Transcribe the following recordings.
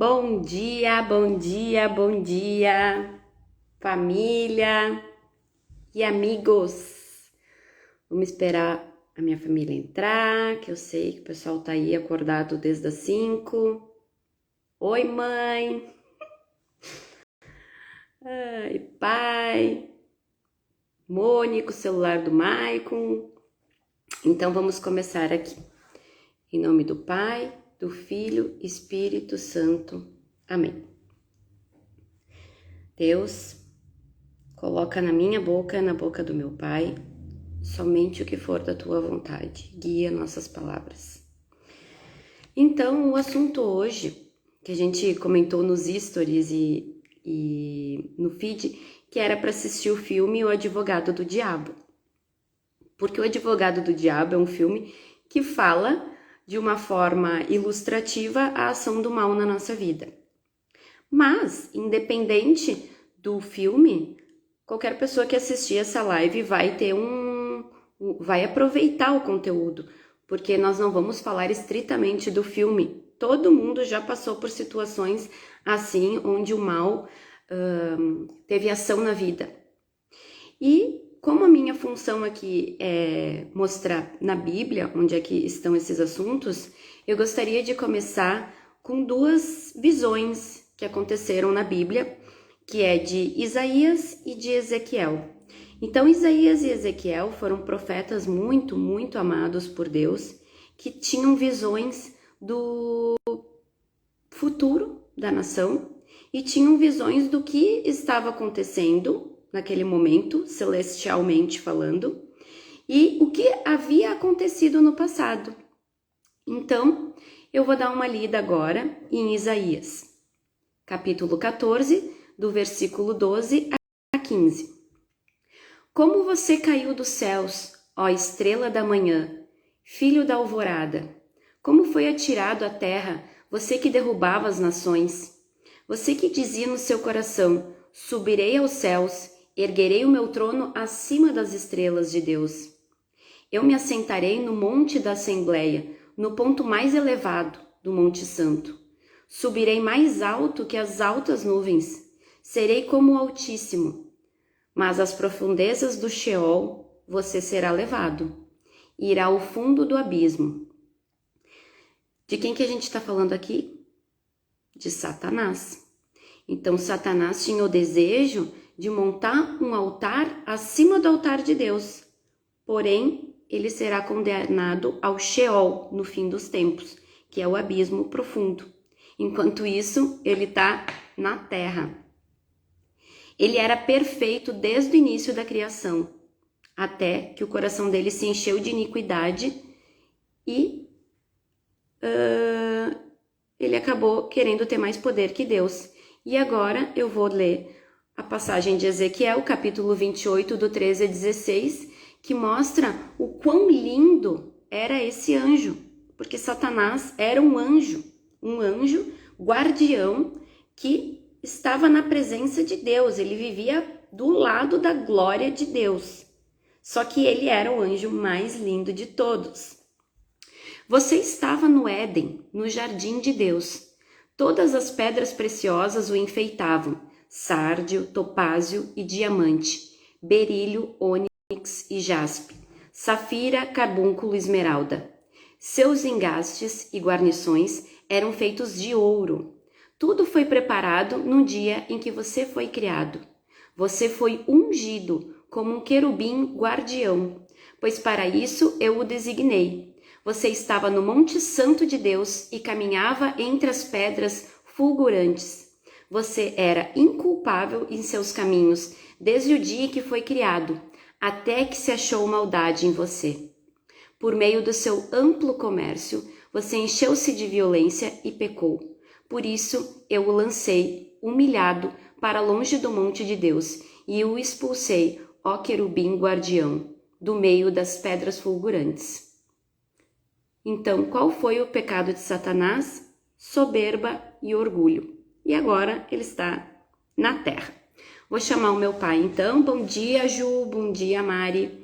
Bom dia, bom dia, bom dia, família e amigos. Vamos esperar a minha família entrar, que eu sei que o pessoal tá aí acordado desde as 5. Oi, mãe. Ai, pai. Mônica, o celular do Maicon. Então vamos começar aqui. Em nome do Pai, do Filho, Espírito Santo. Amém. Deus, coloca na minha boca, na boca do meu Pai, somente o que for da tua vontade. Guia nossas palavras. Então, o assunto hoje, que a gente comentou nos stories e no feed, que era para assistir o filme O Advogado do Diabo. Porque O Advogado do Diabo é um filme que fala de uma forma ilustrativa a ação do mal na nossa vida. Mas, independente do filme, qualquer pessoa que assistir essa live vai ter vai aproveitar o conteúdo, porque nós não vamos falar estritamente do filme. Todo mundo já passou por situações assim, onde o mal teve ação na vida. E como a minha função aqui é mostrar na Bíblia onde é que estão esses assuntos, eu gostaria de começar com duas visões que aconteceram na Bíblia, que é de Isaías e de Ezequiel. Então, Isaías e Ezequiel foram profetas muito, muito amados por Deus, que tinham visões do futuro da nação e tinham visões do que estava acontecendo naquele momento, celestialmente falando, e o que havia acontecido no passado. Então, eu vou dar uma lida agora em Isaías, capítulo 14, do versículo 12 a 15. Como você caiu dos céus, ó estrela da manhã, filho da alvorada! Como foi atirado à terra, você que derrubava as nações! Você que dizia no seu coração, subirei aos céus, erguerei o meu trono acima das estrelas de Deus. Eu me assentarei no monte da Assembleia, no ponto mais elevado do Monte Santo. Subirei mais alto que as altas nuvens. Serei como o Altíssimo. Mas às profundezas do Sheol você será levado. Irá ao fundo do abismo. De quem que a gente está falando aqui? De Satanás. Então Satanás tinha o desejo de montar um altar acima do altar de Deus. Porém, ele será condenado ao Sheol no fim dos tempos, que é o abismo profundo. Enquanto isso, ele está na terra. Ele era perfeito desde o início da criação, até que o coração dele se encheu de iniquidade e ele acabou querendo ter mais poder que Deus. E agora eu vou ler a passagem de Ezequiel, capítulo 28, do 13 a 16, que mostra o quão lindo era esse anjo, porque Satanás era um anjo guardião que estava na presença de Deus, ele vivia do lado da glória de Deus, só que ele era o anjo mais lindo de todos. Você estava no Éden, no jardim de Deus. Todas as pedras preciosas o enfeitavam, sárdio, topázio e diamante, berílio, ônix e jaspe, safira, carbúnculo e esmeralda. Seus engastes e guarnições eram feitos de ouro. Tudo foi preparado no dia em que você foi criado. Você foi ungido como um querubim guardião, pois para isso eu o designei. Você estava no Monte Santo de Deus e caminhava entre as pedras fulgurantes. Você era inculpável em seus caminhos, desde o dia que foi criado, até que se achou maldade em você. Por meio do seu amplo comércio, você encheu-se de violência e pecou. Por isso, eu o lancei, humilhado, para longe do monte de Deus, e o expulsei, ó querubim guardião, do meio das pedras fulgurantes. Então, qual foi o pecado de Satanás? Soberba e orgulho. E agora ele está na terra. Vou chamar o meu pai, então. Bom dia, Ju. Bom dia, Mari.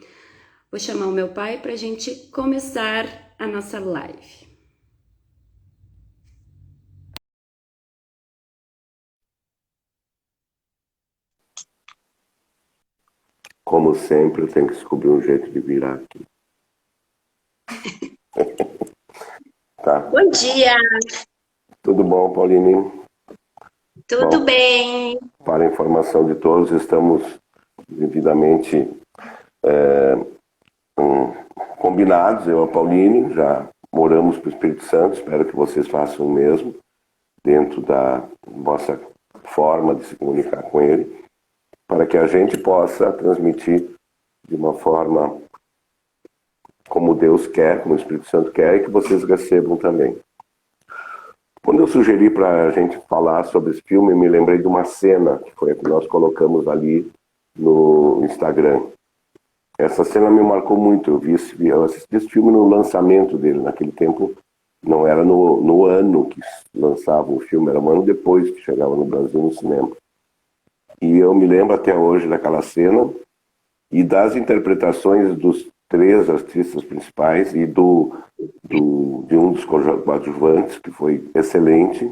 Vou chamar o meu pai para a gente começar a nossa live. Como sempre, eu tenho que descobrir um jeito de virar aqui. Tá? Bom dia! Tudo bom, Pauline? Tudo bem? Para a informação de todos, estamos devidamente combinados, eu e a Pauline, já moramos para o Espírito Santo, espero que vocês façam o mesmo, dentro da vossa forma de se comunicar com ele, para que a gente possa transmitir de uma forma como Deus quer, como o Espírito Santo quer, e que vocês recebam também. Quando eu sugeri para a gente falar sobre esse filme, eu me lembrei de uma cena, que foi a que nós colocamos ali no Instagram. Essa cena me marcou muito. Eu assisti esse filme no lançamento dele. Naquele tempo, não era no ano que lançava o filme, era um ano depois que chegava no Brasil no cinema. E eu me lembro até hoje daquela cena e das interpretações dos 3 artistas principais e de um dos coadjuvantes, que foi excelente,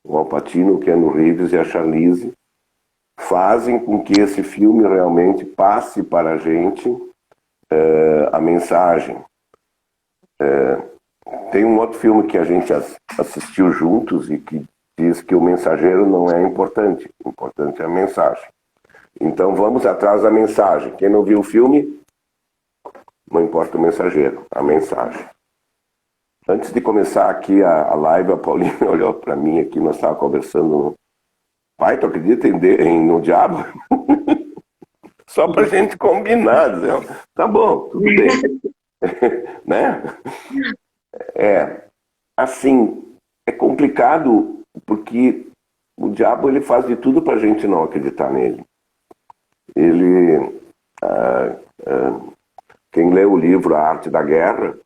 o Al Pacino, o Keanu Reeves e a Charlize, fazem com que esse filme realmente passe para a gente a mensagem. Tem um outro filme que a gente assistiu juntos e que diz que o mensageiro não é importante, o importante é a mensagem. Então vamos atrás da mensagem. Quem não viu o filme, não importa o mensageiro, a mensagem. Antes de começar aqui a live, a Pauline olhou para mim aqui, nós estávamos conversando. Pai, tu acredita no diabo? Só pra gente combinar. Tá bom, tudo bem. Né? Assim, é complicado porque o diabo ele faz de tudo pra gente não acreditar nele. Ele, quem lê o livro A Arte da Guerra,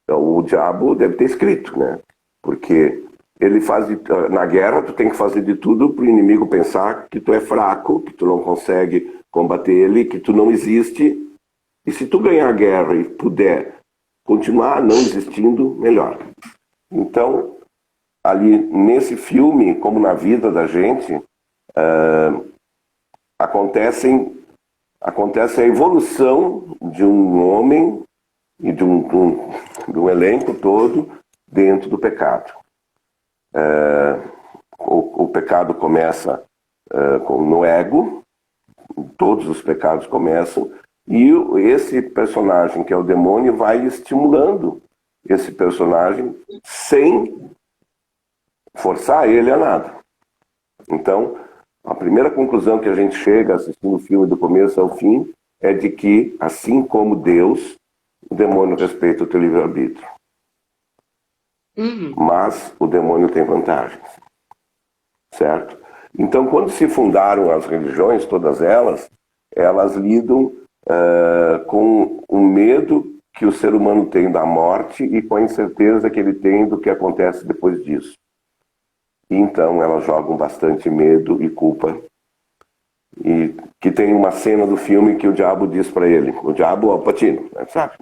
o diabo deve ter escrito, né? Porque ele na guerra tu tem que fazer de tudo pro inimigo pensar que tu é fraco, que tu não consegue combater ele, que tu não existe. E se tu ganhar a guerra e puder continuar não existindo, melhor. Então, ali nesse filme, como na vida da gente, acontece a evolução de um homem e de um elenco todo dentro do pecado. O pecado começa no ego, todos os pecados começam, e esse personagem, que é o demônio, vai estimulando esse personagem sem forçar ele a nada. Então, a primeira conclusão que a gente chega assistindo o filme do começo ao fim é de que, assim como Deus, o demônio respeita o teu livre-arbítrio. Mas o demônio tem vantagens. Certo? Então, quando se fundaram as religiões, todas elas lidam com o medo que o ser humano tem da morte e com a incerteza que ele tem do que acontece depois disso. E então elas jogam bastante medo e culpa. E que tem uma cena do filme que o diabo diz para ele, o diabo, Al Pacino, sabe?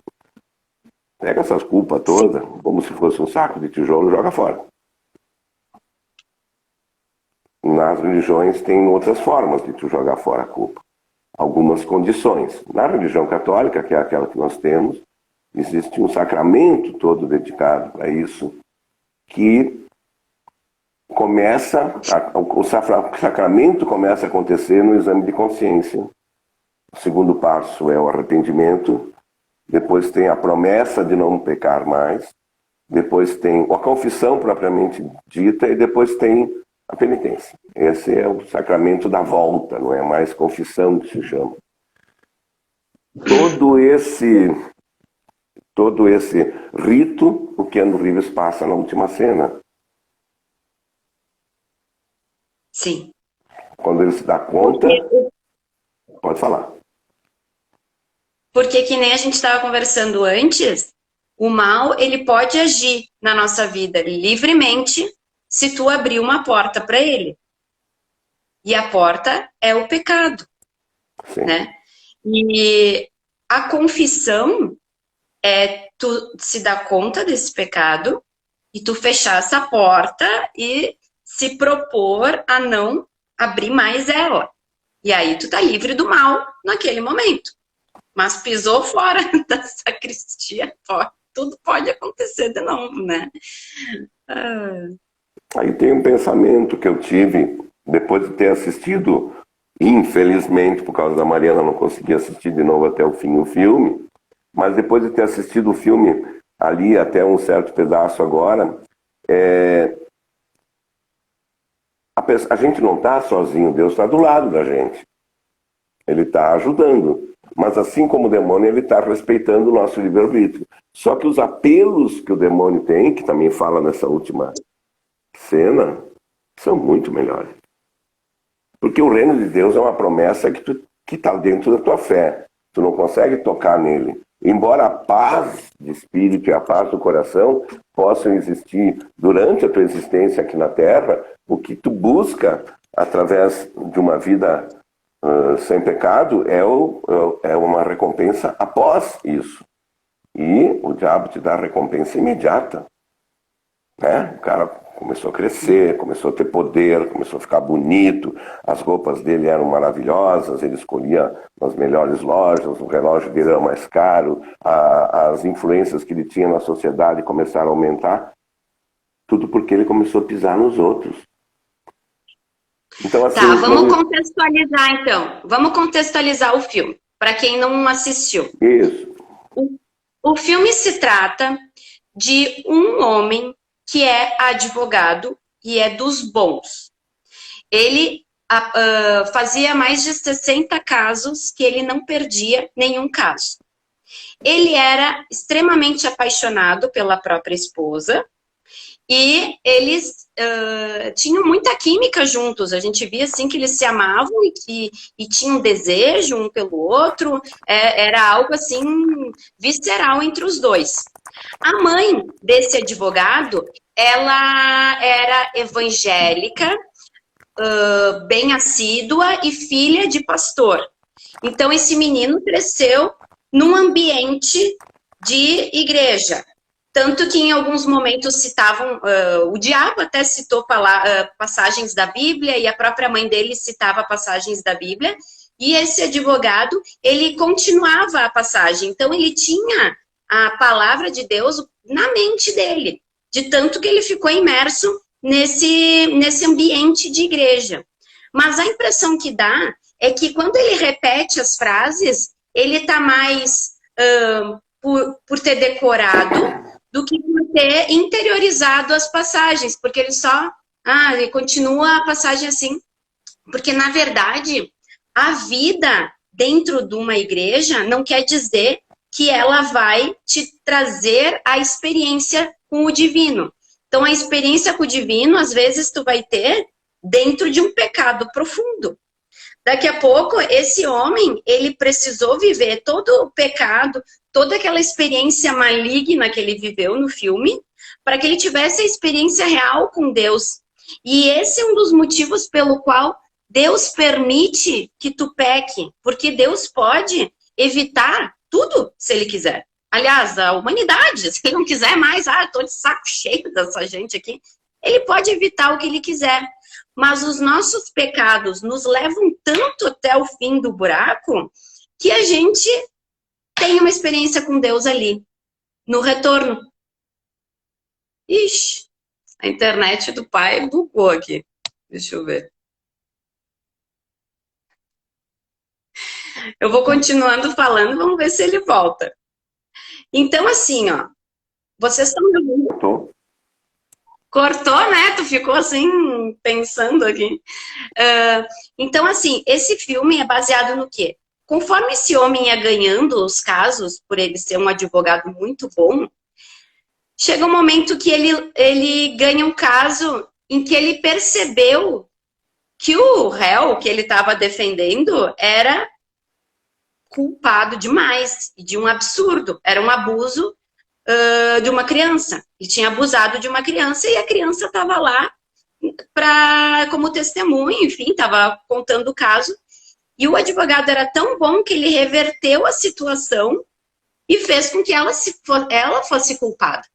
Pega essas culpas todas, como se fosse um saco de tijolo, e joga fora. Nas religiões tem outras formas de tu jogar fora a culpa. Algumas condições. Na religião católica, que é aquela que nós temos, existe um sacramento todo dedicado para isso, que o sacramento começa a acontecer no exame de consciência. O segundo passo é o arrependimento, depois tem a promessa de não pecar mais, depois tem a confissão propriamente dita e depois tem a penitência. Esse é o sacramento da volta, não é mais confissão que se chama. Todo esse rito, o Keanu Reeves passa na última cena. Sim. Quando ele se dá conta... Pode falar. Porque que nem a gente estava conversando antes, o mal ele pode agir na nossa vida livremente se tu abrir uma porta para ele. E a porta é o pecado. Sim. Né? E a confissão é tu se dar conta desse pecado e tu fechar essa porta e se propor a não abrir mais ela. E aí tu tá livre do mal naquele momento. Mas pisou fora da sacristia, tudo pode acontecer de novo, né? Aí tem um pensamento que eu tive depois de ter assistido, infelizmente, por causa da Mariana, não consegui assistir de novo até o fim o filme, mas depois de ter assistido o filme ali até um certo pedaço agora, a gente não está sozinho, Deus está do lado da gente. Ele está ajudando. Mas assim como o demônio, ele está respeitando o nosso livre-arbítrio. Só que os apelos que o demônio tem, que também fala nessa última cena, são muito melhores. Porque o reino de Deus é uma promessa que está dentro da tua fé. Tu não consegue tocar nele. Embora a paz de espírito e a paz do coração possam existir durante a tua existência aqui na Terra, o que tu busca através de uma vida sem pecado é uma recompensa após isso. E o diabo te dá recompensa imediata. Né? O cara começou a crescer, começou a ter poder, começou a ficar bonito, as roupas dele eram maravilhosas, ele escolhia nas melhores lojas, o relógio dele era mais caro, as influências que ele tinha na sociedade começaram a aumentar, tudo porque ele começou a pisar nos outros. Então, assim, tá, vamos contextualizar então. Vamos contextualizar o filme, para quem não assistiu. Isso. O filme se trata de um homem que é advogado e é dos bons. Ele fazia mais de 60 casos que ele não perdia nenhum caso. Ele era extremamente apaixonado pela própria esposa e eles tinham muita química juntos. A gente via assim que eles se amavam e tinham desejo um pelo outro. Era algo assim visceral entre os dois. A mãe desse advogado, ela era evangélica, bem assídua e filha de pastor. Então esse menino cresceu num ambiente de igreja. Tanto que em alguns momentos citavam, o diabo até citou passagens da Bíblia e a própria mãe dele citava passagens da Bíblia. E esse advogado, ele continuava a passagem. Então ele tinha a palavra de Deus na mente dele, de tanto que ele ficou imerso nesse ambiente de igreja. Mas a impressão que dá é que quando ele repete as frases, ele está mais por ter decorado do que por ter interiorizado as passagens, porque ele continua a passagem assim. Porque, na verdade, a vida dentro de uma igreja não quer dizer que ela vai te trazer a experiência com o divino. Então, a experiência com o divino, às vezes, tu vai ter dentro de um pecado profundo. Daqui a pouco, esse homem, ele precisou viver todo o pecado, toda aquela experiência maligna que ele viveu no filme, para que ele tivesse a experiência real com Deus. E esse é um dos motivos pelo qual Deus permite que tu peque, porque Deus pode evitar tudo se ele quiser. Aliás, a humanidade, se ele não quiser mais, tô de saco cheio dessa gente aqui, ele pode evitar o que ele quiser. Mas os nossos pecados nos levam tanto até o fim do buraco que a gente tem uma experiência com Deus ali, no retorno. Ixi, a internet do pai bugou aqui. Deixa eu ver. Eu vou continuando falando, vamos ver se ele volta. Então, assim, ó, vocês estão me ouvindo? Cortou, né? Tu ficou assim, pensando aqui. Então, assim, esse filme é baseado no quê? Conforme esse homem ia ganhando os casos, por ele ser um advogado muito bom, chega um momento que ele ganha um caso em que ele percebeu que o réu que ele estava defendendo era culpado demais, de um absurdo. Era um abuso de uma criança. Ele tinha abusado de uma criança e a criança estava lá como testemunha, enfim, estava contando o caso. E o advogado era tão bom que ele reverteu a situação e fez com que ela fosse culpada.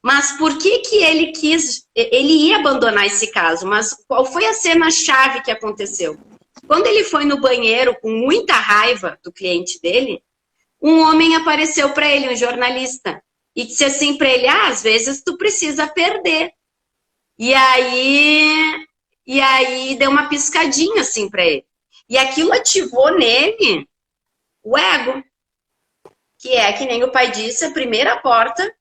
Mas por que ele ia abandonar esse caso? Mas qual foi a cena-chave que aconteceu? quando ele foi no banheiro com muita raiva do cliente dele, um homem apareceu para ele, um jornalista, e disse assim para ele, às vezes tu precisa perder. E aí deu uma piscadinha assim para ele. E aquilo ativou nele o ego, que é, que nem o pai disse, a primeira porta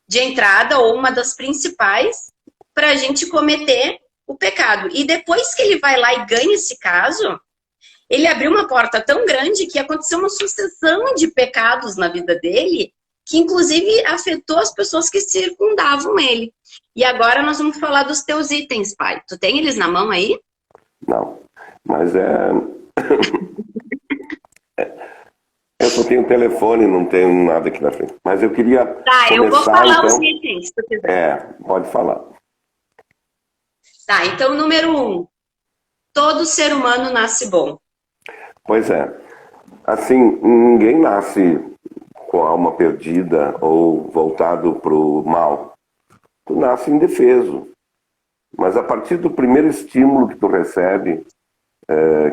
de entrada ou uma das principais para a gente cometer o pecado. E depois que ele vai lá e ganha esse caso, ele abriu uma porta tão grande que aconteceu uma sucessão de pecados na vida dele, que inclusive afetou as pessoas que circundavam ele. E agora nós vamos falar dos teus itens, pai. Tu tem eles na mão aí? Não, mas eu só tenho telefone, não tenho nada aqui na frente. Mas eu queria Tá, eu vou falar então, os itens, se tu quiser. Pode falar. Tá, então número 1. Todo ser humano nasce bom. Pois é. Assim, ninguém nasce com a alma perdida ou voltado para o mal. Tu nasce indefeso. Mas a partir do primeiro estímulo que tu recebe,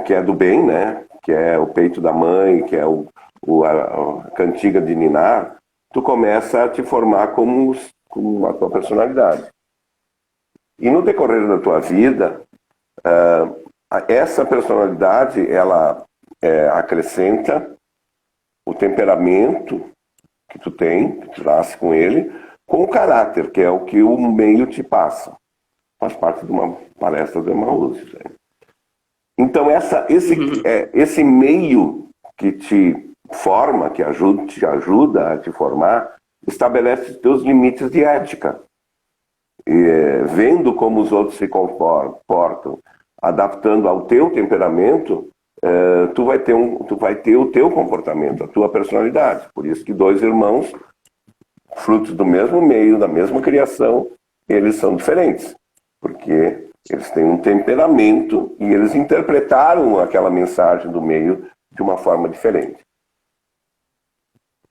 que é do bem, né? Que é o peito da mãe, que é a cantiga de ninar, tu começa a te formar como a tua personalidade. E no decorrer da tua vida, essa personalidade, ela acrescenta o temperamento que tu tem, que tu nasce com ele, com o caráter, que é o que o meio te passa. Faz parte de uma palestra do Emmaus. Então, esse meio que te forma, que te ajuda a te formar, estabelece os teus limites de ética. Vendo como os outros se comportam, adaptando ao teu temperamento, tu vai ter o teu comportamento, a tua personalidade. Por isso que 2 irmãos, frutos do mesmo meio, da mesma criação, eles são diferentes. Porque eles têm um temperamento e eles interpretaram aquela mensagem do meio de uma forma diferente.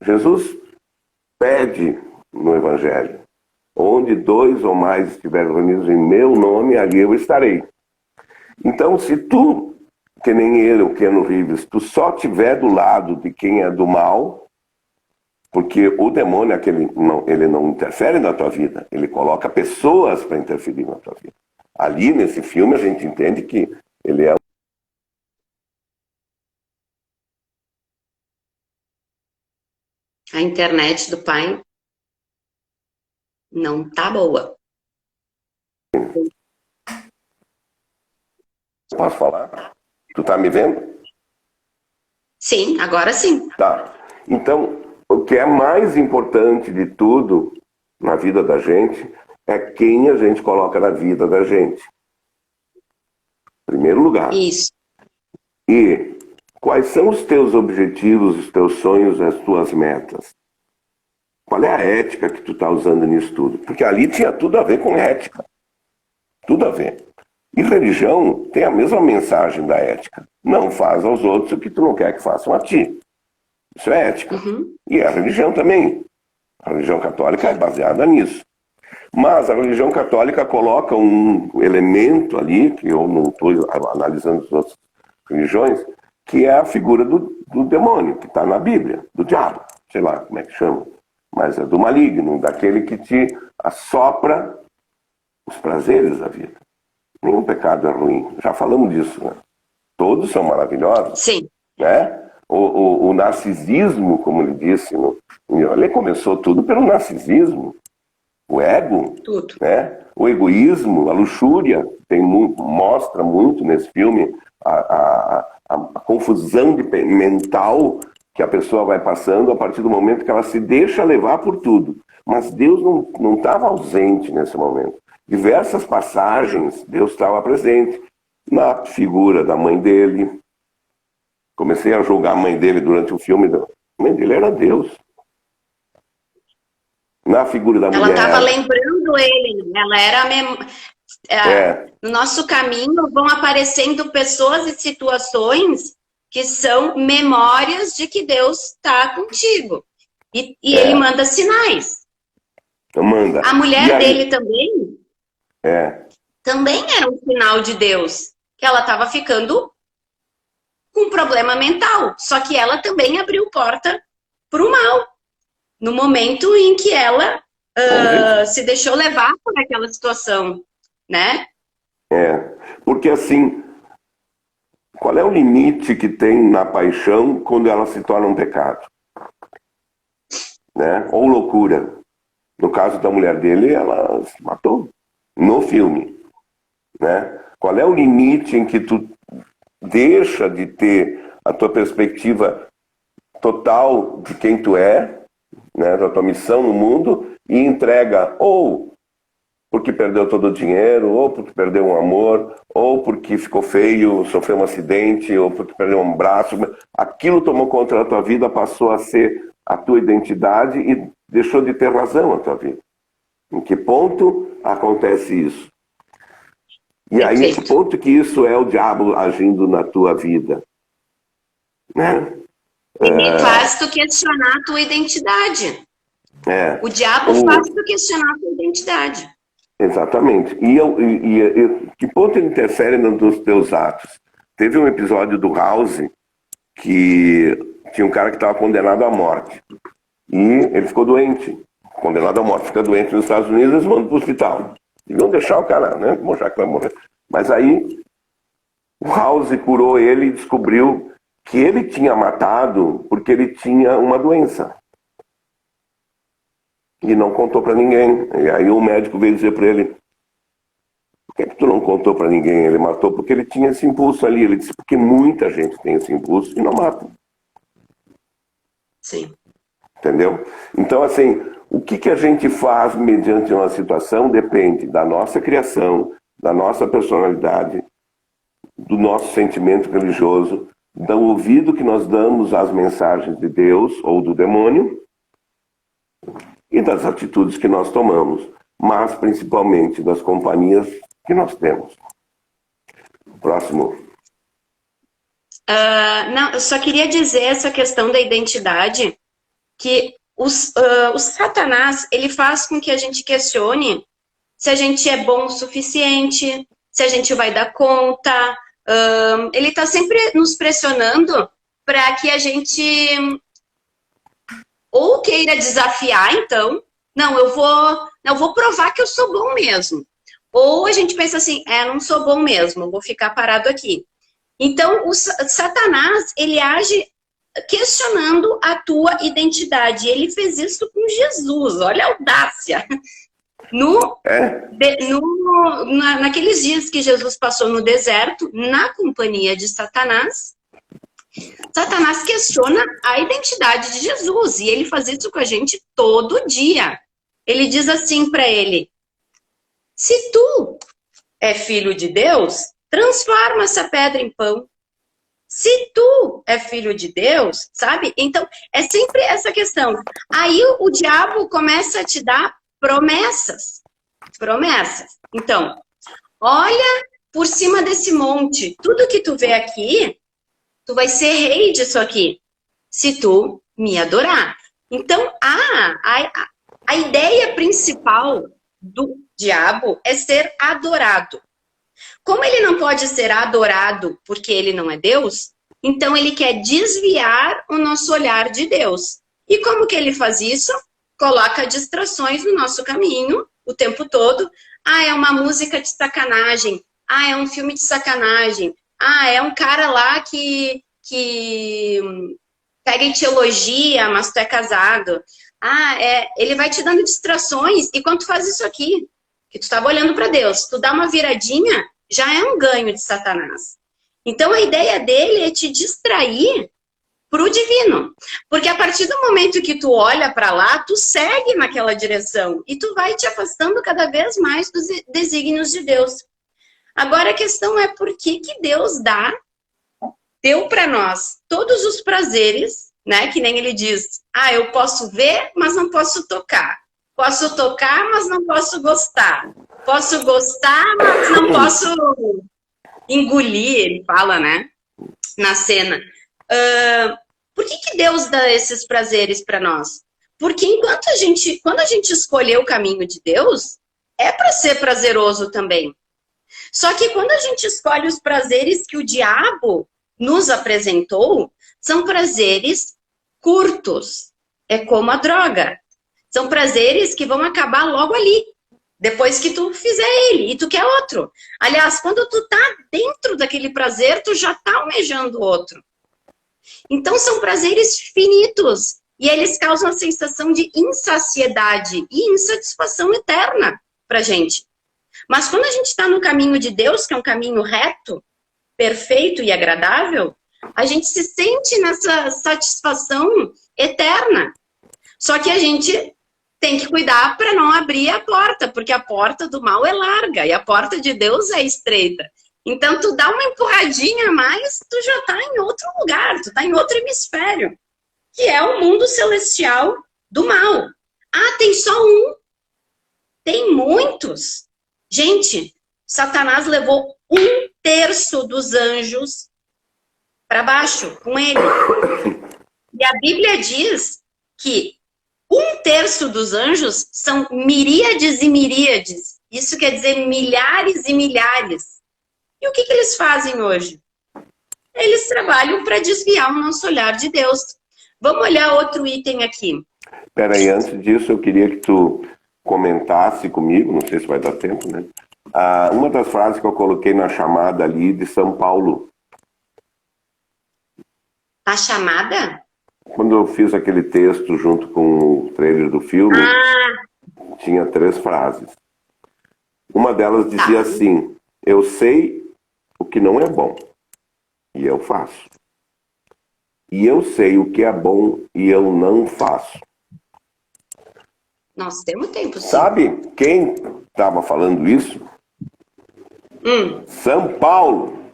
Jesus pede no Evangelho, onde 2 ou mais estiverem reunidos em meu nome, ali eu estarei. Então, se tu, que nem ele, o Keanu Reeves, tu só estiver do lado de quem é do mal, porque o demônio ele não interfere na tua vida, ele coloca pessoas para interferir na tua vida. Ali, nesse filme, a gente entende que ele é A internet do pai não tá boa. Posso falar? Tu tá me vendo? Sim, agora sim. Tá. Então, o que é mais importante de tudo na vida da gente é quem a gente coloca na vida da gente. Em primeiro lugar. Isso. E quais são os teus objetivos, os teus sonhos, as tuas metas? Qual é a ética que tu está usando nisso tudo? Porque ali tinha tudo a ver com ética. Tudo a ver. E religião tem a mesma mensagem da ética. Não faz aos outros o que tu não quer que façam a ti. Isso é ética. Uhum. E a religião também. A religião católica é baseada nisso. Mas a religião católica coloca um elemento ali, que eu não estou analisando as outras religiões, que é a figura do demônio, que está na Bíblia, do diabo, sei lá como é que chama, mas é do maligno, daquele que te assopra os prazeres da vida. Nenhum pecado é ruim, já falamos disso, né? Todos são maravilhosos. Sim. Né? O narcisismo, como ele disse, ele começou tudo pelo narcisismo, o ego, Tudo. né? O egoísmo, a luxúria, mostra muito nesse filme a confusão mental que a pessoa vai passando a partir do momento que ela se deixa levar por tudo. Mas Deus não estava ausente nesse momento. Diversas passagens, Deus estava presente na figura da mãe dele. Comecei a julgar a mãe dele durante o filme. A mãe dele era Deus. Na figura da mulher. Ela estava lembrando ele, né? Ela era no nosso caminho vão aparecendo pessoas e situações que são memórias de que Deus está contigo. E ele manda sinais. Manda. A mulher dele também É. também era um sinal de Deus, que ela estava ficando com problema mental. Só que ela também abriu porta para o mal. No momento em que ela se deixou levar por aquela situação, né? Porque assim, qual é o limite que tem na paixão quando ela se torna um pecado? Né? Ou loucura. No caso da mulher dele, ela se matou no filme. Né? Qual é o limite em que tu deixa de ter a tua perspectiva total de quem tu é, né, da tua missão no mundo, e entrega ou porque perdeu todo o dinheiro, ou porque perdeu um amor, ou porque ficou feio, sofreu um acidente, ou porque perdeu um braço. Aquilo tomou conta da tua vida, passou a ser a tua identidade e deixou de ter razão a tua vida. Em que ponto acontece isso? E aí, em que ponto que isso é o diabo agindo na tua vida? Né? Ele faz tu questionar a tua identidade. O diabo faz tu questionar a tua identidade. Exatamente. Que ponto ele interfere nos teus atos? Teve um episódio do House que tinha um cara que estava condenado à morte. E ele ficou doente. Condenado à morte. Fica doente nos Estados Unidos, eles mandam para o hospital. E vão deixar o cara, né? Mostrar que vai morrer. Mas aí o House curou ele e descobriu que ele tinha matado porque ele tinha uma doença. E não contou para ninguém. E aí o médico veio dizer para ele: por que tu não contou para ninguém? Ele matou porque ele tinha esse impulso ali. Ele disse: porque muita gente tem esse impulso e não mata. Sim. Entendeu? Então, assim, o que a gente faz mediante uma situação depende da nossa criação, da nossa personalidade, do nosso sentimento religioso, do ouvido que nós damos às mensagens de Deus ou do demônio e das atitudes que nós tomamos, mas principalmente das companhias que nós temos. Próximo. Não, eu só queria dizer essa questão da identidade, que o Satanás, ele faz com que a gente questione se a gente é bom o suficiente, se a gente vai dar conta. Ele está sempre nos pressionando para que a gente ou queira desafiar, então, não, eu vou provar que eu sou bom mesmo. Ou a gente pensa assim, não sou bom mesmo, eu vou ficar parado aqui. Então, o Satanás, ele age questionando a tua identidade. Ele fez isso com Jesus, olha a audácia. Naqueles dias que Jesus passou no deserto, na companhia de Satanás, Satanás questiona a identidade de Jesus, e ele faz isso com a gente todo dia. Ele diz assim para ele: se tu é filho de Deus, transforma essa pedra em pão. Se tu é filho de Deus, sabe? Então, é sempre essa questão. Aí o diabo começa a te dar promessas. Promessas. Então, olha por cima desse monte. Tudo que tu vê aqui, tu vai ser rei disso aqui, se tu me adorar. Então, a ideia principal do diabo é ser adorado. Como ele não pode ser adorado porque ele não é Deus, então ele quer desviar o nosso olhar de Deus. E como que ele faz isso? Coloca distrações no nosso caminho o tempo todo. É uma música de sacanagem. É um filme de sacanagem. É um cara lá que pega e te elogia, mas tu é casado. Ele vai te dando distrações. E quando tu faz isso aqui, que tu estava olhando para Deus, tu dá uma viradinha, já é um ganho de Satanás. Então a ideia dele é te distrair pro divino. Porque a partir do momento que tu olha para lá, tu segue naquela direção. E tu vai te afastando cada vez mais dos desígnios de Deus. Agora a questão é por que Deus deu para nós todos os prazeres, né? Que nem ele diz, eu posso ver, mas não posso tocar. Posso tocar, mas não posso gostar. Posso gostar, mas não posso engolir, ele fala, né? Na cena. Por que Deus dá esses prazeres para nós? Porque quando a gente escolher o caminho de Deus, é para ser prazeroso também. Só que quando a gente escolhe os prazeres que o diabo nos apresentou são prazeres curtos. É como a droga. São prazeres que vão acabar logo ali, depois que tu fizer ele, e tu quer outro. Aliás, quando tu tá dentro daquele prazer, tu já tá almejando outro. Então, são prazeres finitos, e eles causam a sensação de insaciedade e insatisfação eterna pra gente. Mas quando a gente está no caminho de Deus, que é um caminho reto, perfeito e agradável, a gente se sente nessa satisfação eterna. Só que a gente tem que cuidar para não abrir a porta, porque a porta do mal é larga e a porta de Deus é estreita. Então, tu dá uma empurradinha a mais, tu já tá em outro lugar, tu tá em outro hemisfério, que é o mundo celestial do mal. Ah, tem só um? Tem muitos. Gente, Satanás levou 1/3 dos anjos para baixo com ele. E a Bíblia diz que 1/3 dos anjos são miríades e miríades. Isso quer dizer milhares e milhares. E o que eles fazem hoje? Eles trabalham para desviar o nosso olhar de Deus. Vamos olhar outro item aqui. Espera aí, antes disso eu queria que tu comentasse comigo, não sei se vai dar tempo, né? Uma das frases que eu coloquei na chamada ali de São Paulo. A chamada? Quando eu fiz aquele texto junto com o trailer do filme, tinha 3 frases. Uma delas dizia assim: eu sei o que não é bom, e eu faço. E eu sei o que é bom, e eu não faço. Nós temos tempo, sim. Sabe quem estava falando isso? São Paulo.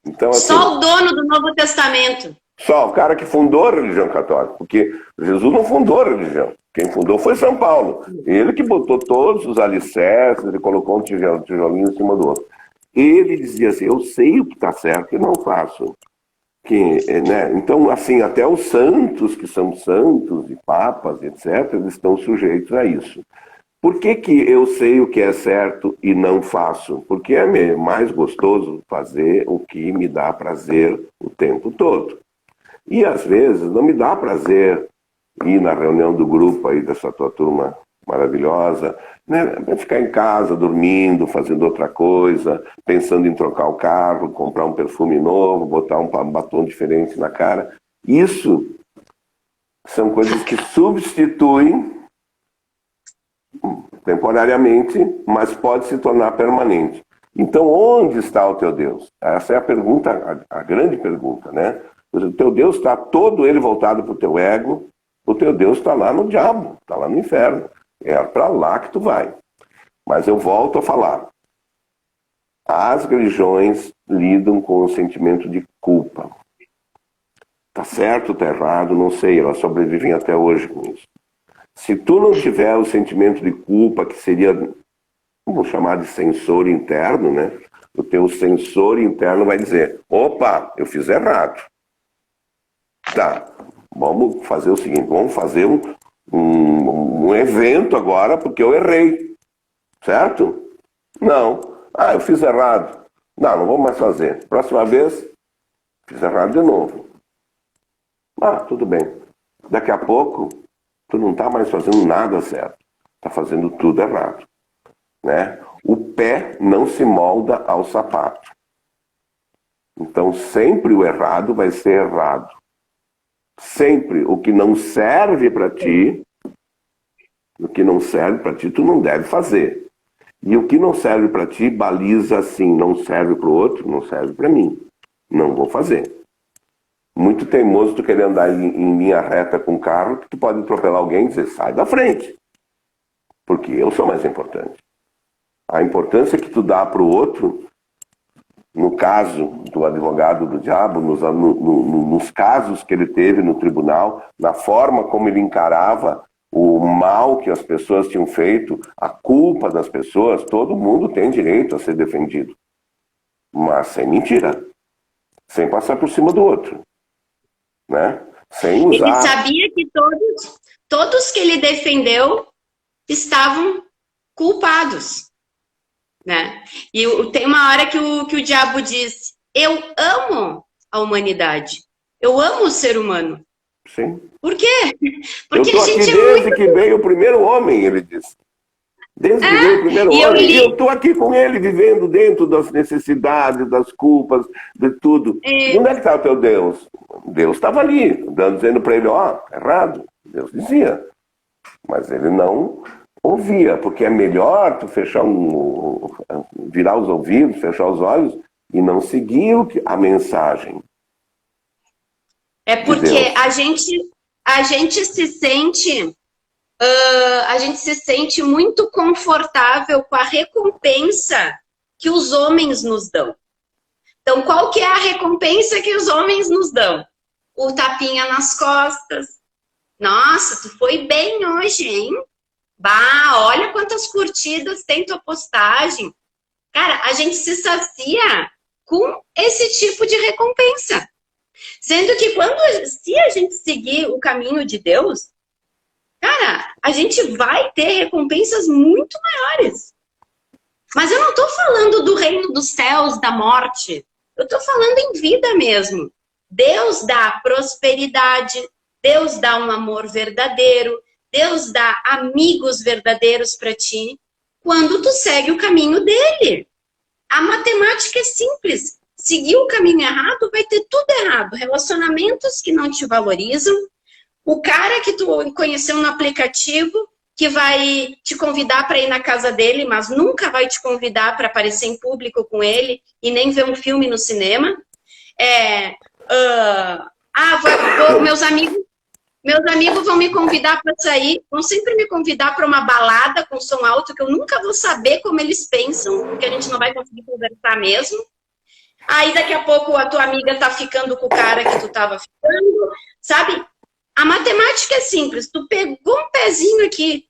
Então, assim, só o dono do Novo Testamento. Só o cara que fundou a religião católica, porque Jesus não fundou a religião. Quem fundou foi São Paulo. Ele que botou todos os alicerces, ele colocou um tijolinho em cima do outro. Ele dizia assim: eu sei o que está certo e não faço. Né? Então, assim, até os santos, que são santos e papas, etc., eles estão sujeitos a isso. Por que eu sei o que é certo e não faço? Porque é mais gostoso fazer o que me dá prazer o tempo todo. E, às vezes, não me dá prazer ir na reunião do grupo aí dessa tua turma maravilhosa, né? Ficar em casa, dormindo, fazendo outra coisa, pensando em trocar o carro, comprar um perfume novo, botar um batom diferente na cara. Isso são coisas que substituem temporariamente, mas pode se tornar permanente. Então, onde está o teu Deus? Essa é a pergunta, a grande pergunta, né? O teu Deus está todo ele voltado para o teu ego, o teu Deus está lá no diabo, está lá no inferno. É para lá que tu vai. Mas eu volto a falar. As religiões lidam com o sentimento de culpa. Tá certo, tá errado, não sei, elas sobrevivem até hoje com isso. Se tu não tiver o sentimento de culpa, que seria, vamos chamar de sensor interno, né? O teu sensor interno vai dizer: opa, eu fiz errado. Tá, vamos fazer o seguinte, vamos fazer um evento agora porque eu errei. Certo? Não. Eu fiz errado. Não vou mais fazer. Próxima vez, fiz errado de novo. Tudo bem. Daqui a pouco, tu não está mais fazendo nada certo. Está fazendo tudo errado. Né? O pé não se molda ao sapato. Então, sempre o errado vai ser errado. Sempre o que não serve para ti, tu não deve fazer. E o que não serve para ti, baliza assim: não serve para o outro, não serve para mim. Não vou fazer. Muito teimoso tu querer andar em linha reta com o carro, que tu pode atropelar alguém e dizer: sai da frente. Porque eu sou mais importante. A importância que tu dá para o outro, no caso do advogado do diabo, nos casos que ele teve no tribunal, na forma como ele encarava o mal que as pessoas tinham feito, a culpa das pessoas, todo mundo tem direito a ser defendido. Mas sem mentira. Sem passar por cima do outro. Né? Sem usar... Ele sabia que todos que ele defendeu estavam culpados. Né? E tem uma hora que o diabo diz: Eu amo a humanidade. Eu amo o ser humano. Sim. Por quê? Eu Porque estou a aqui gente é desde muito... que veio o primeiro homem, ele disse. Desde que veio o primeiro E eu homem. E eu li... estou aqui com ele, vivendo dentro das necessidades, das culpas, de tudo. E onde é que está o teu Deus? Deus estava ali, dizendo para ele, ó, errado. Deus dizia. Mas ele não ouvia, porque é melhor tu virar os ouvidos, fechar os olhos e não seguir a mensagem. É porque a gente se sente muito confortável com a recompensa que os homens nos dão. Então, qual que é a recompensa que os homens nos dão? O tapinha nas costas. Nossa, tu foi bem hoje, hein? Bah, olha quantas curtidas tem tua postagem. Cara, a gente se sacia com esse tipo de recompensa. Sendo que se a gente seguir o caminho de Deus, cara, a gente vai ter recompensas muito maiores. Mas eu não estou falando do reino dos céus, da morte. Eu estou falando em vida mesmo. Deus dá prosperidade, Deus dá um amor verdadeiro, Deus dá amigos verdadeiros para ti, quando tu segue o caminho dele. A matemática é simples. Seguir o caminho errado, vai ter tudo errado. Relacionamentos que não te valorizam, o cara que tu conheceu no aplicativo, que vai te convidar para ir na casa dele, mas nunca vai te convidar para aparecer em público com ele e nem ver um filme no cinema. Meus amigos vão me convidar para sair, vão sempre me convidar para uma balada com som alto, que eu nunca vou saber como eles pensam, porque a gente não vai conseguir conversar mesmo. Aí daqui a pouco a tua amiga tá ficando com o cara que tu tava ficando, sabe? A matemática é simples. Tu pegou um pezinho aqui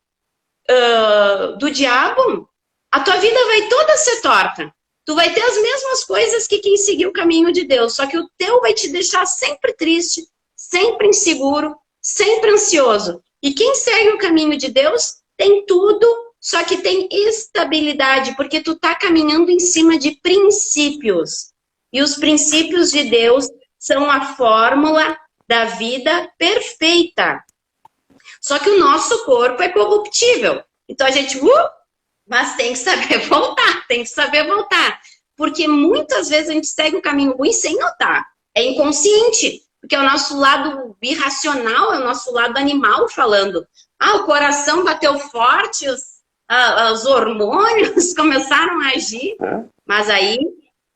do diabo, a tua vida vai toda ser torta. Tu vai ter as mesmas coisas que quem seguiu o caminho de Deus, só que o teu vai te deixar sempre triste, sempre inseguro, sempre ansioso. E quem segue o caminho de Deus tem tudo, só que tem estabilidade, porque tu tá caminhando em cima de princípios. E os princípios de Deus são a fórmula da vida perfeita. Só que o nosso corpo é corruptível. Então a gente, mas tem que saber voltar, tem que saber voltar. Porque muitas vezes a gente segue um caminho ruim sem notar. É inconsciente, porque é o nosso lado irracional, é o nosso lado animal falando. O coração bateu forte, os hormônios começaram a agir. Mas aí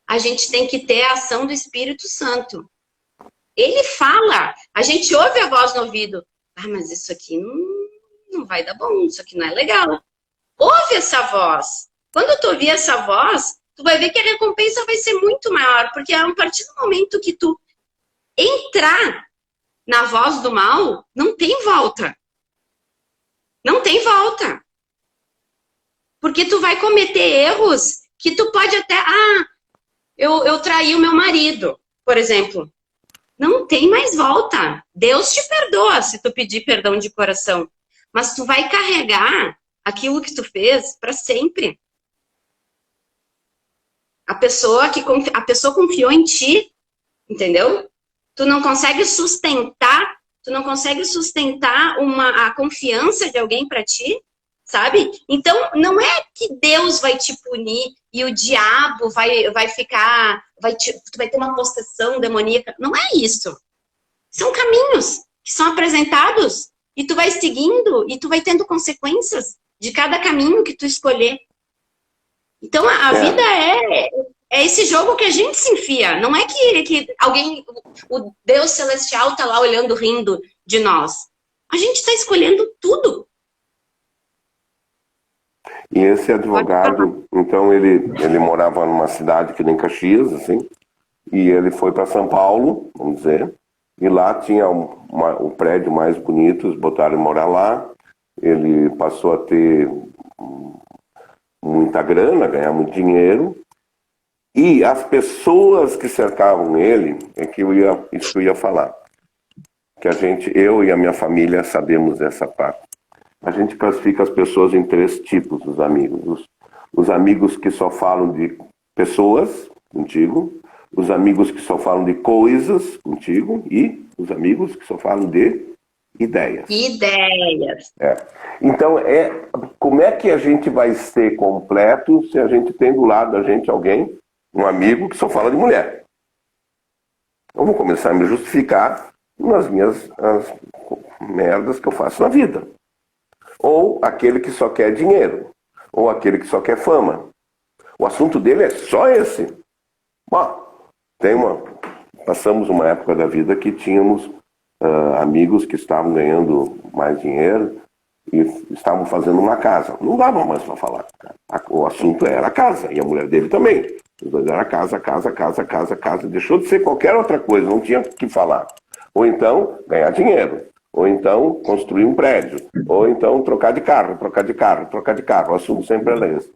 a gente tem que ter a ação do Espírito Santo. Ele fala, a gente ouve a voz no ouvido. Mas isso aqui não vai dar bom, isso aqui não é legal. Ouve essa voz. Quando tu ouvir essa voz, tu vai ver que a recompensa vai ser muito maior, porque a partir do momento que tu entrar na voz do mal, não tem volta. Não tem volta. Porque tu vai cometer erros que tu pode até... eu traí o meu marido, por exemplo. Não tem mais volta. Deus te perdoa se tu pedir perdão de coração. Mas tu vai carregar aquilo que tu fez para sempre. A pessoa confiou em ti, entendeu? Tu não consegue sustentar a confiança de alguém para ti, sabe? Então, não é que Deus vai te punir e o diabo vai ficar, tu vai ter uma possessão demoníaca. Não é isso. São caminhos que são apresentados e tu vai seguindo e tu vai tendo consequências de cada caminho que tu escolher. Então, a vida é esse jogo que a gente se enfia. Não é que alguém, o Deus celestial tá lá olhando, rindo de nós. A gente está escolhendo tudo. E esse advogado, então ele morava numa cidade que nem Caxias, assim, e ele foi para São Paulo, vamos dizer, e lá tinha o prédio mais bonito, eles botaram ele morar lá, ele passou a ter muita grana, ganhar muito dinheiro, e as pessoas que cercavam ele, isso que eu ia falar, que eu e a minha família sabemos dessa parte. A gente classifica as pessoas em 3 tipos, os amigos. Os amigos que só falam de pessoas contigo, os amigos que só falam de coisas contigo e os amigos que só falam de ideias. Ideias. Então, como é que a gente vai ser completo se a gente tem do lado da gente alguém, um amigo que só fala de mulher? Eu vou começar a me justificar nas minhas as merdas que eu faço na vida. Ou aquele que só quer dinheiro. Ou aquele que só quer fama. O assunto dele é só esse. Bom, passamos uma época da vida que tínhamos amigos que estavam ganhando mais dinheiro e estavam fazendo uma casa. Não dava mais para falar. O assunto era a casa, e a mulher dele também. Os dois era casa, casa, casa, casa, casa. Deixou de ser qualquer outra coisa, não tinha o que falar. Ou então, ganhar dinheiro. Ou então, construir um prédio. Ou então, trocar de carro, trocar de carro, trocar de carro. O assunto sempre é esse.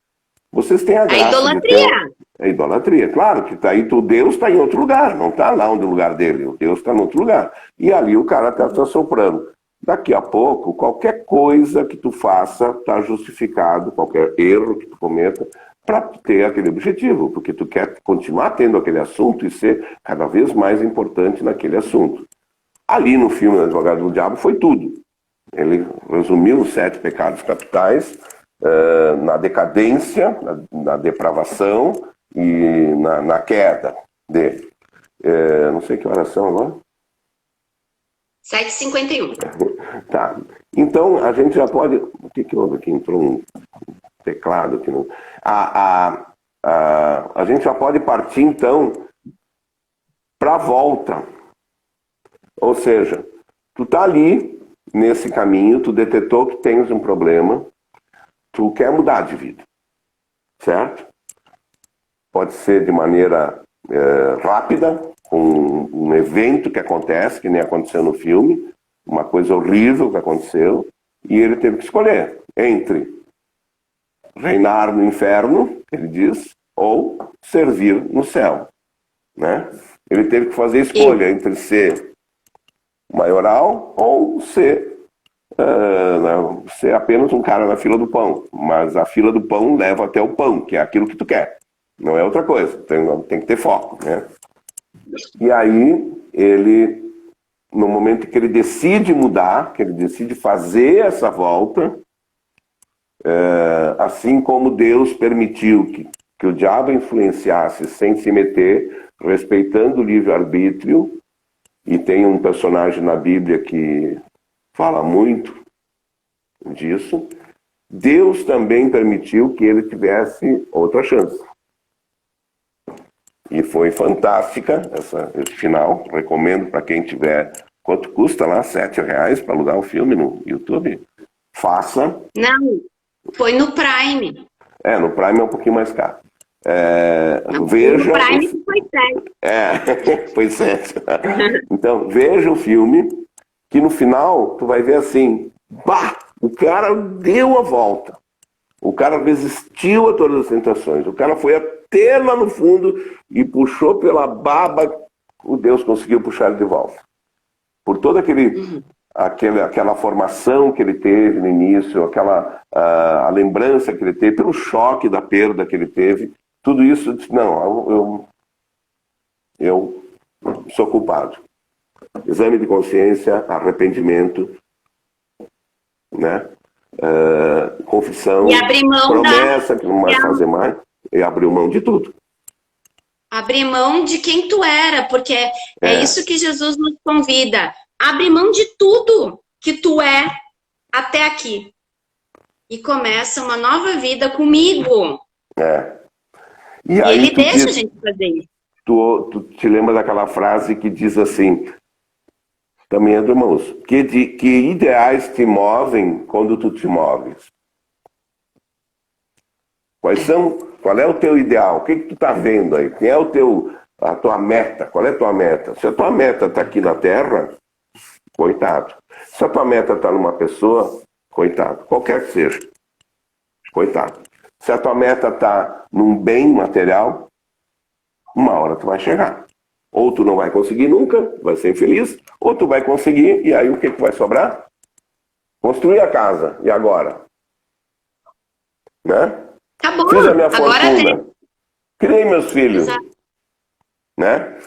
Vocês têm a graça idolatria. É idolatria. Claro que Deus está em outro lugar, não está lá onde é o lugar dele. Deus está em outro lugar. E ali o cara está soprando. Daqui a pouco, qualquer coisa que tu faça está justificado, qualquer erro que tu cometa, para ter aquele objetivo, porque tu quer continuar tendo aquele assunto e ser cada vez mais importante naquele assunto. Ali no filme Advogado do Diabo foi tudo. Ele resumiu os 7 pecados capitais na decadência, na depravação e na queda dele. Não sei que horas são agora. 7h51. Tá. Então, a gente já pode... O que houve aqui? Entrou um teclado aqui. A gente já pode partir, então, para a volta. Ou seja, tu tá ali, nesse caminho, tu detectou que tens um problema, tu quer mudar de vida. Certo? Pode ser de maneira rápida, com um evento que acontece, que nem aconteceu no filme, uma coisa horrível que aconteceu, e ele teve que escolher entre reinar no inferno, ele diz, ou servir no céu. Né? Ele teve que fazer escolha entre ser maioral ou ser apenas um cara na fila do pão. Mas a fila do pão leva até o pão, que é aquilo que tu quer. Não é outra coisa. Tem que ter foco. Né? E aí, ele, no momento que ele decide mudar, que ele decide fazer essa volta, assim como Deus permitiu que o diabo influenciasse sem se meter, respeitando o livre-arbítrio, e tem um personagem na Bíblia que fala muito disso, Deus também permitiu que ele tivesse outra chance. E foi fantástica esse final. Recomendo para quem tiver. Quanto custa lá? R$7 para alugar o filme no YouTube? Faça. Não, foi no Prime. No Prime é um pouquinho mais caro. Veja. No Prime foi 7. Foi 7. Então, veja o filme, que no final tu vai ver assim, o cara deu a volta. O cara resistiu a todas as tentações. O cara foi até lá no fundo e puxou pela baba. O Deus conseguiu puxar ele de volta. Por toda aquela formação que ele teve no início, a lembrança que ele teve, pelo choque da perda que ele teve, tudo isso, eu disse, não, eu sou culpado. Exame de consciência, arrependimento, né? Confissão, e abrir mão promessa que não vai fazer mais, e abriu mão de tudo. Abrir mão de quem tu era, porque é isso que Jesus nos convida. Abre mão de tudo que tu é até aqui. E começa uma nova vida comigo. E aí ele deixa a gente fazer isso. Tu te lembra daquela frase que diz assim, também é do irmãos, que ideais te movem quando tu te moves? Qual é o teu ideal? O que tu tá vendo aí? Quem é a tua meta? Qual é a tua meta? Se a tua meta tá aqui na Terra, coitado. Se a tua meta tá numa pessoa, coitado. Qualquer que seja. Coitado. Se a tua meta tá num bem material, uma hora tu vai chegar. Ou tu não vai conseguir nunca, vai ser infeliz, ou tu vai conseguir, e aí o que vai sobrar? Construir a casa. E agora? Né? Tá bom. Fiz a minha Agora fortuna. Criei meus filhos. Exato. né?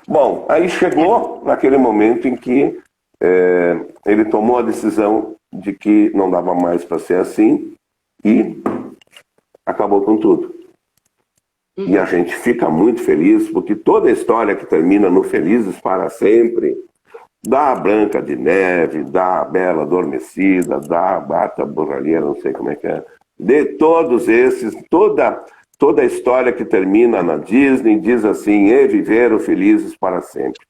Bom, aí chegou naquele momento em que ele tomou a decisão de que não dava mais para ser assim e acabou com tudo. E a gente fica muito feliz, porque toda a história que termina no Felizes para Sempre, da Branca de Neve, da Bela Adormecida, da Bata Borralheira, não sei como é que é, de todos esses, toda a história que termina na Disney diz assim: e viveram felizes para sempre.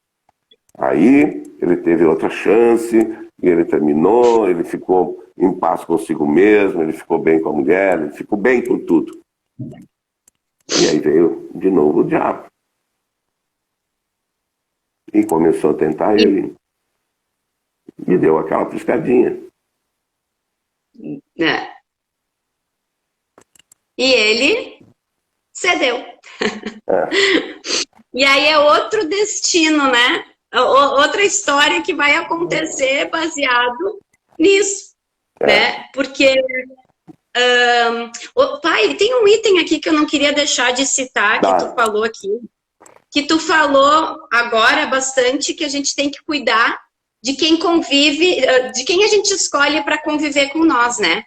Aí ele teve outra chance, e ele terminou, ele ficou em paz consigo mesmo, ele ficou bem com a mulher, ele ficou bem com tudo. E aí veio de novo o diabo. E começou a tentar ele. E deu aquela piscadinha. É. E ele cedeu. E aí é outro destino, né? Outra história que vai acontecer baseado nisso, né? Porque pai, tem um item aqui que eu não queria deixar de citar, que tu falou aqui, que tu falou agora bastante, que a gente tem que cuidar de quem convive, de quem a gente escolhe para conviver com nós, né?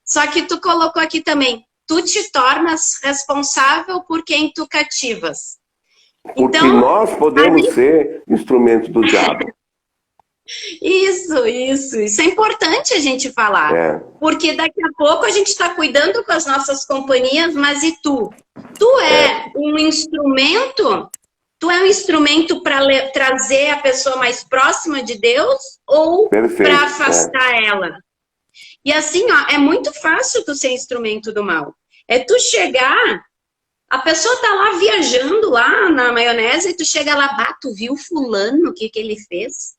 Só que tu colocou aqui também, tu te tornas responsável por quem tu cativas. Porque então, nós podemos ser instrumento do diabo. Isso é importante a gente falar. Porque daqui a pouco a gente está cuidando com as nossas companhias, mas e tu? Tu é um instrumento? Tu é um instrumento para trazer a pessoa mais próxima de Deus ou para afastar ela? E assim, ó, é muito fácil tu ser instrumento do mal. É tu chegar, a pessoa tá lá viajando lá na maionese e tu chega lá, tu viu fulano, o que ele fez?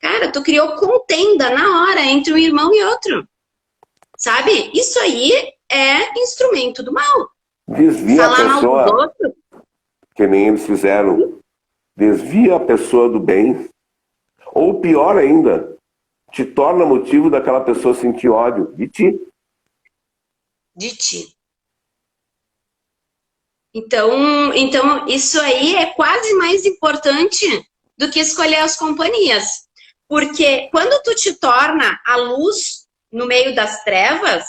Cara, tu criou contenda na hora entre um irmão e outro. Sabe? Isso aí é instrumento do mal. Desvia a pessoa, que nem eles fizeram. Desvia a pessoa do bem. Ou pior ainda, te torna motivo daquela pessoa sentir ódio de ti. De ti. Então, isso aí é quase mais importante do que escolher as companhias. Porque quando tu te torna a luz no meio das trevas,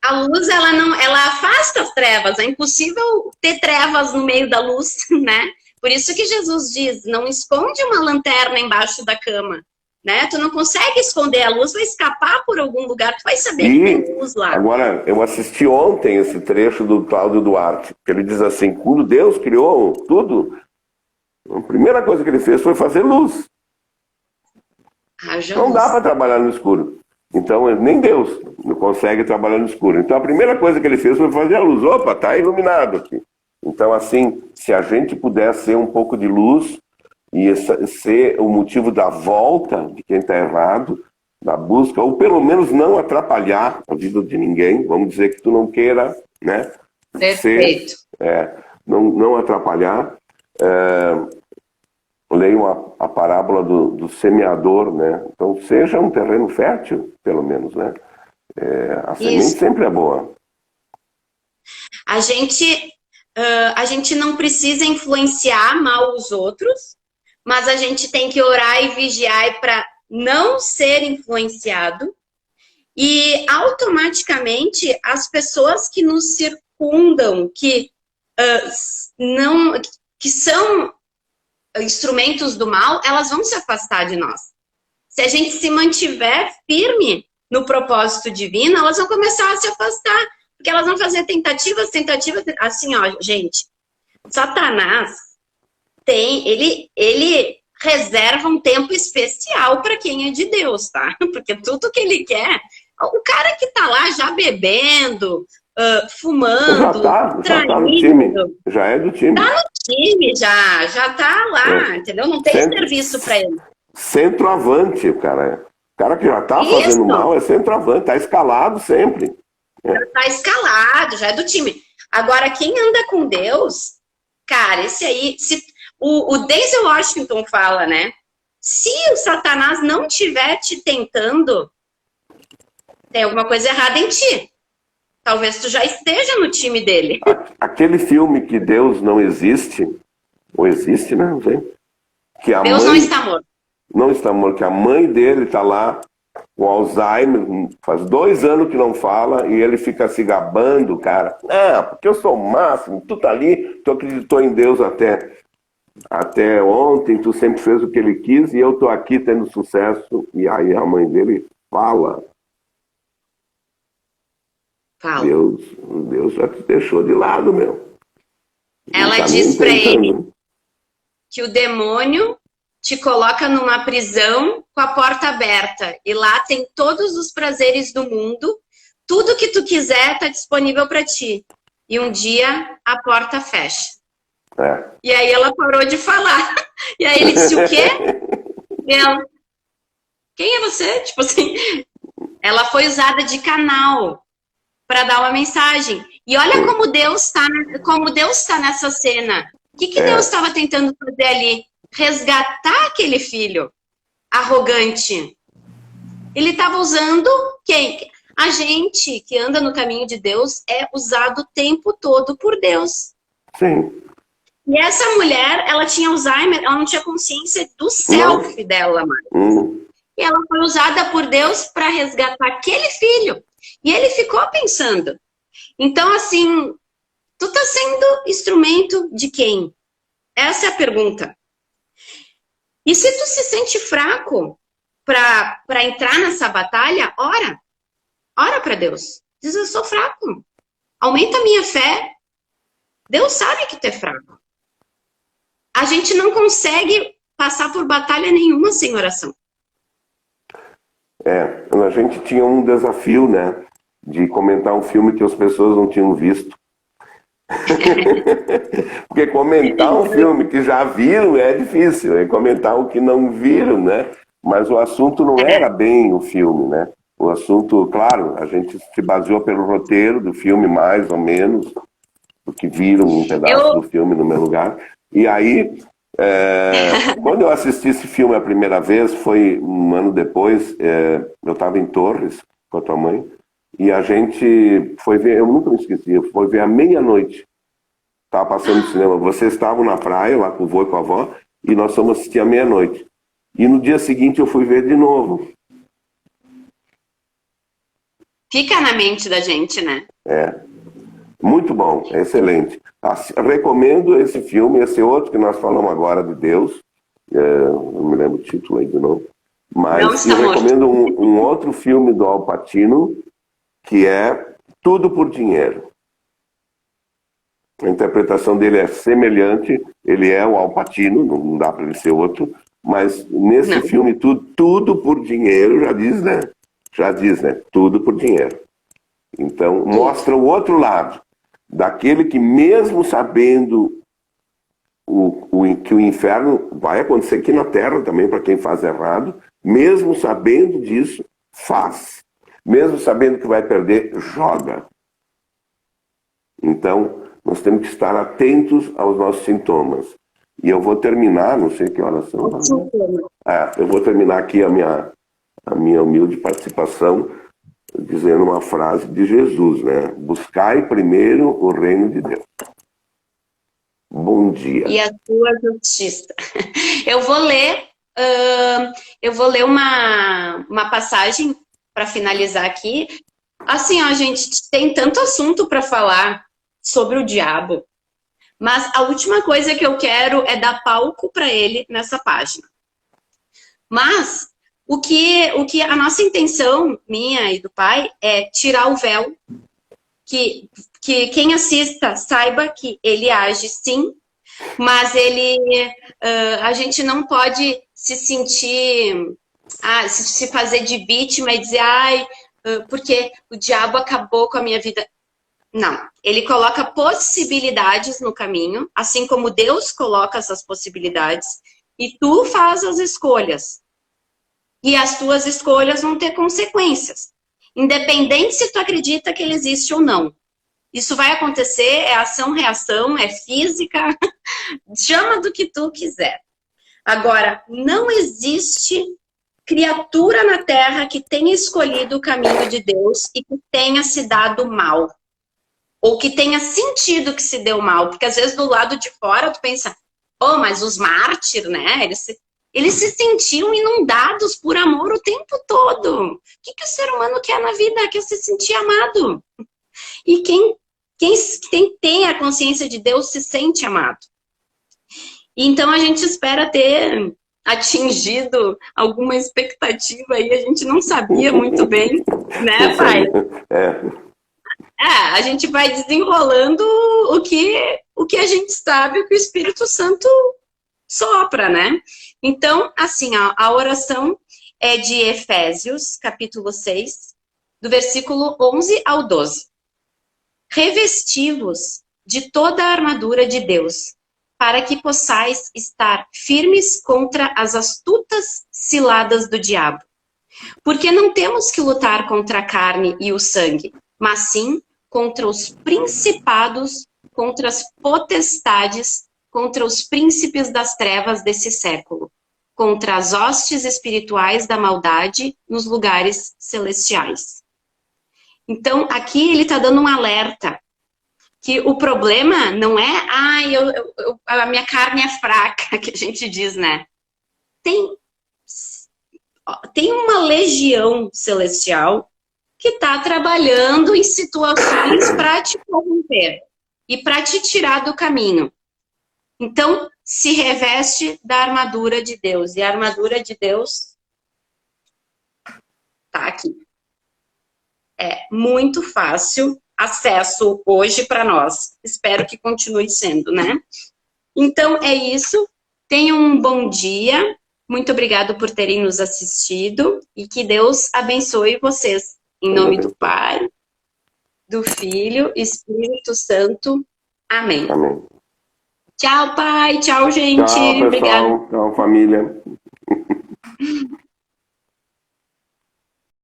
a luz ela afasta as trevas. É impossível ter trevas no meio da luz, né? Por isso que Jesus diz, não esconde uma lanterna embaixo da cama, né? Tu não consegue esconder, a luz vai escapar por algum lugar, tu vai saber que tem luz lá. Agora, eu assisti ontem esse trecho do Cláudio Duarte, que ele diz assim, quando Deus criou tudo, a primeira coisa que ele fez foi fazer luz. Não dá para trabalhar no escuro. Então, nem Deus não consegue trabalhar no escuro. Então, a primeira coisa que ele fez foi fazer a luz. Opa, tá iluminado aqui. Então, assim, se a gente puder ser um pouco de luz e ser o motivo da volta de quem está errado, da busca, ou pelo menos não atrapalhar a vida de ninguém, vamos dizer que tu não queira, né? Perfeito. Não atrapalhar. Leio a parábola do semeador, né? Então, seja um terreno fértil, pelo menos, né? A semente sempre é boa. A gente não precisa influenciar mal os outros, mas a gente tem que orar e vigiar para não ser influenciado. E, automaticamente, as pessoas que nos circundam, que são instrumentos do mal, elas vão se afastar de nós. Se a gente se mantiver firme no propósito divino, elas vão começar a se afastar, porque elas vão fazer tentativas, assim, ó, gente, Satanás ele reserva um tempo especial para quem é de Deus, tá? Porque tudo que ele quer, o cara que tá lá já bebendo, fumando, já tá no time, já é do time. Tá no time, já tá lá, entendeu? Não tem serviço para ele. Centroavante, o cara que já tá fazendo mal é centroavante, tá escalado sempre. Já tá escalado, já é do time. Agora, quem anda com Deus, cara, esse aí, o Denzel Washington fala, né? Se o Satanás não estiver te tentando, tem alguma coisa errada em ti. Talvez tu já esteja no time dele. Aquele filme que Deus não existe, ou existe, né? Não sei. Que a Deus mãe não está morto. não está morto, que a mãe dele está lá com Alzheimer, faz 2 anos que não fala, e ele fica se gabando, cara. Ah, porque eu sou o máximo, tu tá ali, tu acreditou em Deus até ontem, tu sempre fez o que ele quis, e eu tô aqui tendo sucesso. E aí a mãe dele fala, Fala. Deus já te deixou de lado, meu. Ela Tá diz pra ele tentando. que o demônio te coloca numa prisão com a porta aberta. E lá tem todos os prazeres do mundo. Tudo que tu quiser tá disponível para ti. E um dia a porta fecha. É. E aí ela parou de falar. E aí ele disse, o quê? E ela, quem é você? Tipo assim, ela foi usada de canal para dar uma mensagem. E olha como Deus está nessa cena. O que Deus estava tentando fazer ali? Resgatar aquele filho arrogante. Ele estava usando quem? A gente que anda no caminho de Deus é usado o tempo todo por Deus. Sim. E essa mulher, ela tinha Alzheimer, ela não tinha consciência do self dela, mano. E ela foi usada por Deus para resgatar aquele filho. E ele ficou pensando. Então, assim, tu tá sendo instrumento de quem? Essa é a pergunta. E se tu se sente fraco para entrar nessa batalha, ora. Ora para Deus. Diz, eu sou fraco. Aumenta a minha fé. Deus sabe que tu é fraco. A gente não consegue passar por batalha nenhuma sem oração. A gente tinha um desafio, né? De comentar um filme que as pessoas não tinham visto. Porque comentar um filme que já viram é difícil, é comentar o que não viram, né? Mas o assunto não era bem o filme, né? O assunto, claro, a gente se baseou pelo roteiro do filme, mais ou menos, porque viram um pedaço do filme no meu lugar. E aí, quando eu assisti esse filme a primeira vez, foi um ano depois, eu estava em Torres com a tua mãe, e a gente foi ver, eu nunca me esqueci, foi ver à meia-noite. Estava passando no cinema. Vocês estavam na praia, lá com o vô e com a avó, e nós fomos assistir à meia-noite. E no dia seguinte eu fui ver de novo. Fica na mente da gente, né? Muito bom, excelente. Recomendo esse filme, esse outro que nós falamos agora de Deus. Não me lembro o título aí de novo. Mas eu recomendo um outro filme do Al Pacino, que é Tudo por Dinheiro. A interpretação dele é semelhante, ele é o Al Pacino, não dá para ele ser outro, mas nesse filme tudo por dinheiro, já diz, né? Tudo por dinheiro. Então, mostra o outro lado, daquele que mesmo sabendo que o inferno vai acontecer aqui na Terra também, para quem faz errado, mesmo sabendo disso, faz. Mesmo sabendo que vai perder, joga. Então, nós temos que estar atentos aos nossos sintomas. E eu vou terminar, não sei que horas são. Eu vou terminar aqui a minha humilde participação dizendo uma frase de Jesus, né? Buscai primeiro o reino de Deus. Bom dia. E a sua justiça. Eu vou ler uma passagem para finalizar aqui. Assim, ó, gente, tem tanto assunto para falar sobre o diabo, mas a última coisa que eu quero é dar palco para ele nessa página. Mas o que a nossa intenção, minha e do pai, é tirar o véu, que quem assista saiba que ele age sim, mas a gente não pode se sentir, se fazer de vítima e dizer, porque o diabo acabou com a minha vida. Não, ele coloca possibilidades no caminho, assim como Deus coloca essas possibilidades, e tu faz as escolhas. E as tuas escolhas vão ter consequências. Independente se tu acredita que ele existe ou não. Isso vai acontecer, é ação-reação, é física, chama do que tu quiser. Agora, não existe criatura na Terra que tenha escolhido o caminho de Deus e que tenha se dado mal. Ou que tenha sentido que se deu mal. Porque às vezes do lado de fora tu pensa, oh, mas os mártires, né? Eles se sentiam inundados por amor o tempo todo. O que o ser humano quer na vida? Quer se sentir amado. E quem tem a consciência de Deus se sente amado. Então a gente espera ter atingido alguma expectativa aí, a gente não sabia muito bem, né, pai? A gente vai desenrolando o que a gente sabe, o que o Espírito Santo sopra, né? Então, assim, a oração é de Efésios, capítulo 6, do versículo 11 ao 12. Revesti-vos de toda a armadura de Deus, para que possais estar firmes contra as astutas ciladas do diabo. Porque não temos que lutar contra a carne e o sangue, mas sim contra os principados, contra as potestades, contra os príncipes das trevas desse século, contra as hostes espirituais da maldade nos lugares celestiais. Então, aqui ele está dando um alerta, que o problema não é, a minha carne é fraca, que a gente diz, né? Tem uma legião celestial que está trabalhando em situações para te corromper e para te tirar do caminho. Então, se reveste da armadura de Deus. E a armadura de Deus está aqui. É muito fácil acesso hoje para nós. Espero que continue sendo, né? Então, é isso. Tenham um bom dia. Muito obrigado por terem nos assistido. E que Deus abençoe vocês. Em nome do Pai, do Filho, Espírito Santo. Amém. Amém. Tchau, pai. Tchau, gente. Tchau, pessoal. Obrigada. Tchau, família.